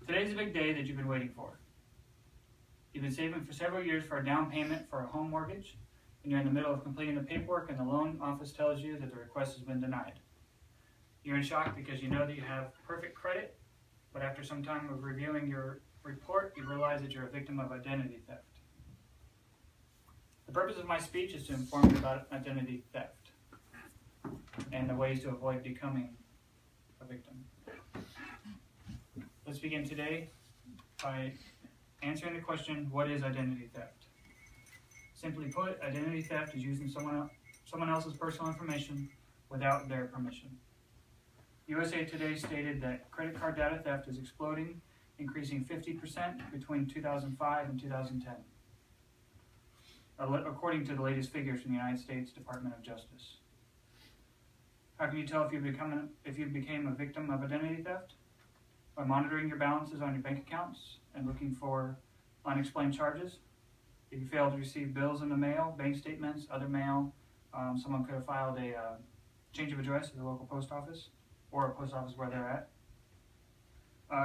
Today's a big day that you've been waiting for. You've been saving for several years for a down payment for a home mortgage, and you're in the middle of completing the paperwork and the loan office tells you that the request has been denied. You're in shock because you know that you have perfect credit, but after some time of reviewing your report, you realize that you're a victim of identity theft. The purpose of my speech is to inform you about identity theft and the ways to avoid becoming a victim. Let's begin today by answering the question, what is identity theft? Simply put, identity theft is using someone else's personal information without their permission. USA Today stated that credit card data theft is exploding, increasing 50% between 2005 and 2010, according to the latest figures from the United States Department of Justice. How can you tell if you became a victim of identity theft? By monitoring your balances on your bank accounts and looking for unexplained charges. If you fail to receive bills in the mail, bank statements, other mail, someone could have filed a change of address at the local post office or a post office where they're at.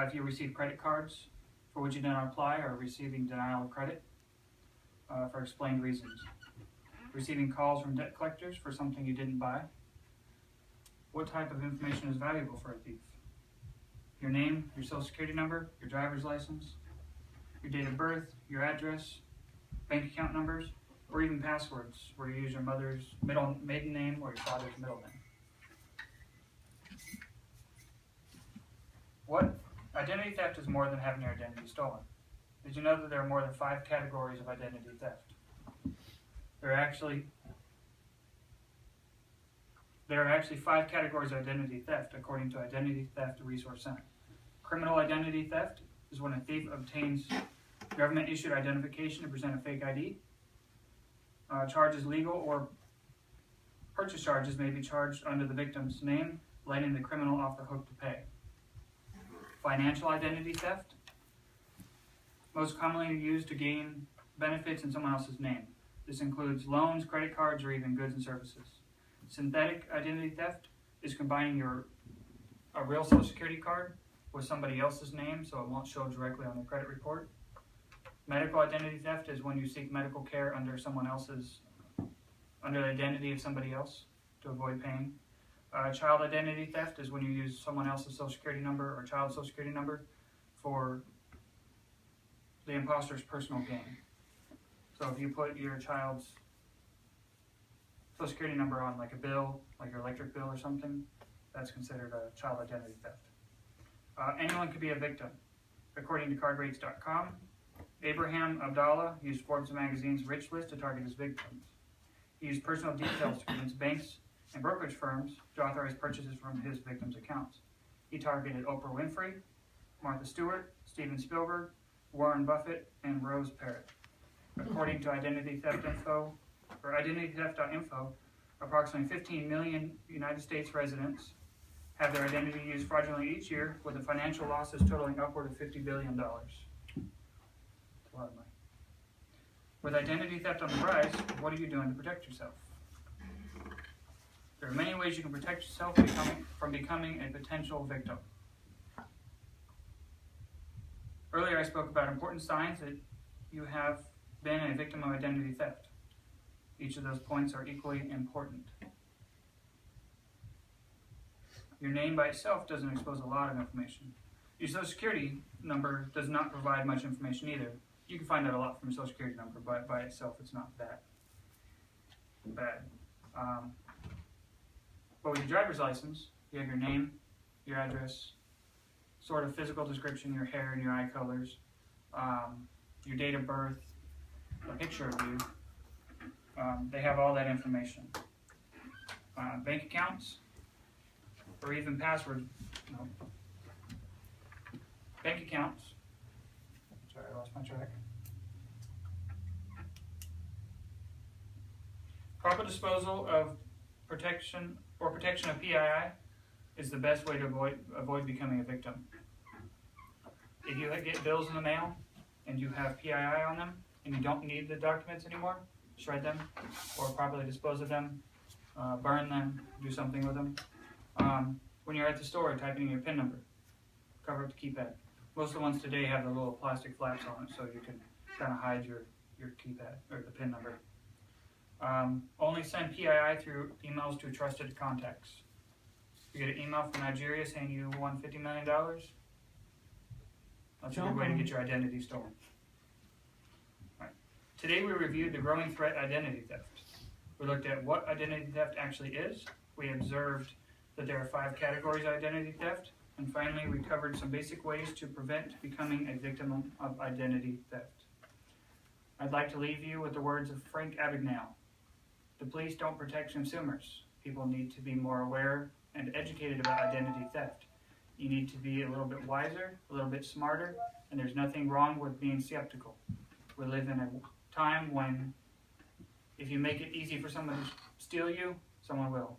If you receive credit cards for which you did not apply or receiving denial of credit for explained reasons. Receiving calls from debt collectors for something you didn't buy. What type of information is valuable for a thief? Your name, your social security number, your driver's license, your date of birth, your address, bank account numbers, or even passwords where you use your mother's maiden name or your father's middle name. Identity theft is more than having your identity stolen. Did you know that there are more than 5 categories of identity theft? There are actually 5 categories of identity theft, according to Identity Theft Resource Center. Criminal identity theft is when a thief obtains government-issued identification to present a fake ID. Charges legal or purchase charges may be charged under the victim's name, letting the criminal off the hook to pay. Financial identity theft, most commonly used to gain benefits in someone else's name. This includes loans, credit cards, or even goods and services. Synthetic identity theft is combining a real social security card with somebody else's name so it won't show directly on the credit report. Medical identity theft is when you seek medical care under the identity of somebody else to avoid paying. Child identity theft is when you use someone else's social security number or child's social security number for the imposter's personal gain. So if you put your child's social security number on like a bill, like your electric bill or something, that's considered a child identity theft. Anyone could be a victim. According to CardRates.com, Abraham Abdallah used Forbes magazine's Rich List to target his victims. He used personal details to convince banks and brokerage firms to authorize purchases from his victims' accounts. He targeted Oprah Winfrey, Martha Stewart, Steven Spielberg, Warren Buffett, and Rose Parrott. According to identitytheft.info, approximately 15 million United States residents have their identity used fraudulently each year, with the financial losses totaling upward of $50 billion. That's a lot of money. With identity theft on the rise, what are you doing to protect yourself? There are many ways you can protect yourself from becoming a potential victim. Earlier I spoke about important signs that you have been a victim of identity theft. Each of those points are equally important. Your name by itself doesn't expose a lot of information. Your social security number does not provide much information either. You can find out a lot from your social security number, but by itself it's not that bad. But with your driver's license, you have your name, your address, sort of physical description, your hair and your eye colors, your date of birth, a picture of you. They have all that information. Bank accounts, or even passwords. No. Bank accounts. Sorry, I lost my track. Proper disposal of protection of PII is the best way to avoid becoming a victim. If you get bills in the mail and you have PII on them and you don't need the documents anymore, shred them or properly dispose of them, burn them, do something with them. When you're at the store, type in your PIN number, cover up the keypad. Most of the ones today have the little plastic flaps on it so you can kind of hide your keypad or the PIN number. Only send PII through emails to trusted contacts. If you get an email from Nigeria saying you won $50 million, that's a good way to get your identity stolen. Right. Today we reviewed the growing threat identity theft. We looked at what identity theft actually is. We observed that there are 5 categories of identity theft. And finally, we covered some basic ways to prevent becoming a victim of identity theft. I'd like to leave you with the words of Frank Abagnale. The police don't protect consumers. People need to be more aware and educated about identity theft. You need to be a little bit wiser, a little bit smarter, and there's nothing wrong with being skeptical. We live in a time when if you make it easy for someone to steal you, someone will.